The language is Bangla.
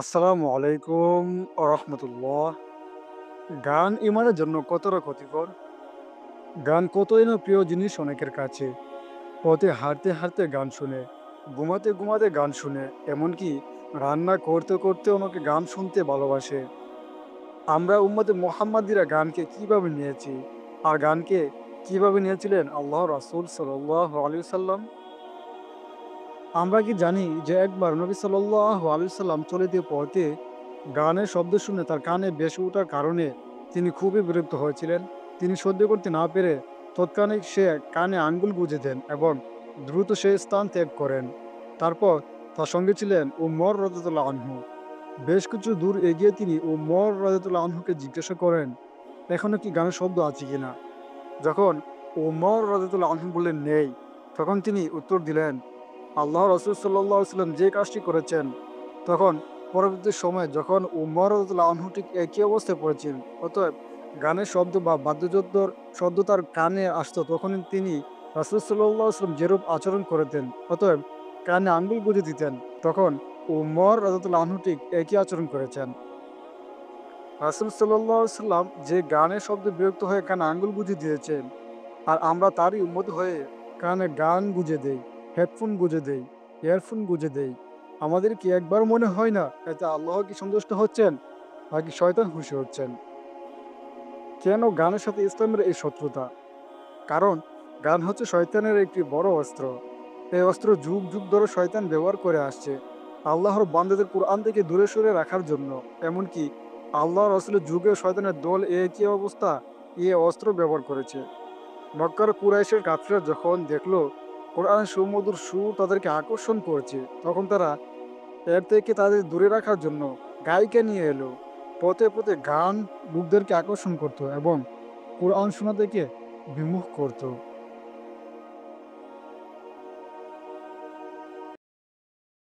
আসসালামু আলাইকুম রহমতুল্লাহ। গান ইমানের জন্য কতটা ক্ষতিকর? গান কতই না প্রিয় জিনিস অনেকের কাছে। পথে হাঁটতে হাঁটতে গান শুনে, ঘুমাতে ঘুমাতে গান শুনে, এমনকি রান্না করতে করতে অনেকে গান শুনতে ভালোবাসে। আমরা উম্মতে মোহাম্মদীরা গানকে কিভাবে নিয়েছি, আর গানকে কিভাবে নিয়েছিলেন আল্লাহ রাসূল সাল্লাল্লাহু আলাইহি সাল্লাম? আমরা কি জানি যে একবার নবী সাল্লাল্লাহু আলাইহি সাল্লাম চলতি পথে গানের শব্দ শুনে তার কানে ভেসে ওঠার কারণে তিনি খুবই বিরক্ত হয়েছিলেন। তিনি সহ্য করতে না পেরে তৎক্ষণিক সে কানে আঙ্গুল গুঁজে দেন এবং দ্রুত সে স্থান ত্যাগ করেন। তারপর তার সঙ্গে ছিলেন উমর রাদিয়াল্লাহু আনহু। বেশ কিছু দূর এগিয়ে তিনি উমর রাদিয়াল্লাহু আনহুকে জিজ্ঞাসা করেন, এখনো কি গানের শব্দ আছে কিনা? যখন উমর রাদিয়াল্লাহু আনহু বললেন নেই, তখন তিনি উত্তর দিলেন, আল্লাহ রাসূল সাল্লাল্লাহু আলাইহি ওয়াসাল্লাম যে কাজটি করেছেন। তখন পরবর্তী সময়ে যখন উমর রাদিয়াল্লাহু আনহু ঠিক একই অবস্থায় পড়েছিলেন, অতএব গানের শব্দ বা বাদ্যযন্ত্রের শব্দ তার কানে আসতো, তখনই তিনি রাসূল সাল্লাল্লাহু আলাইহি ওয়াসাল্লাম যেরূপ আচরণ করেতেন, অতএব কানে আঙ্গুল গুঁজে দিতেন, তখন উমর রাদিয়াল্লাহু আনহু ঠিক একই আচরণ করেছেন। রাসূল সাল্লাল্লাহু আলাইহি ওয়াসাল্লাম যে গানের শব্দে বিরক্ত হয়ে কানে আঙ্গুল গুঁজে দিয়েছেন, আর আমরা তারই উম্মত হয়ে কানে গান গুঁজে দেই, হেডফোন গুঁজে দেই, ইয়ারফোন গুঁজে দেই। আমাদের কি একবার মনে হয় না এতে আল্লাহ কি সন্তুষ্ট হচ্ছেন নাকি শয়তান খুশি হচ্ছেন? কেন গানের সাথে ইসলামের এই শত্রুতা? কারণ গান হচ্ছে শয়তানের একটি বড় অস্ত্র। এই অস্ত্র যুগ যুগ ধরে শয়তান ব্যবহার করে আসছে আল্লাহর বান্দাদের কোরআন থেকে দূরে সরে রাখার জন্য। এমনকি আল্লাহ রসুলের যুগে শয়তানের দল একই অবস্থা, এ অস্ত্র ব্যবহার করেছে। মক্কার কুরাইশের কাফিররা যখন দেখলো কোরআনের সুমধুর সুর তাদেরকে আকর্ষণ করছে, তখন তারা এর থেকে তাদের দূরে রাখার জন্য গায়িকা নিয়ে এলো। পথে পথে গান লোকদেরকে আকর্ষণ করত এবং কোরআন শোনা থেকে বিমুখ করত।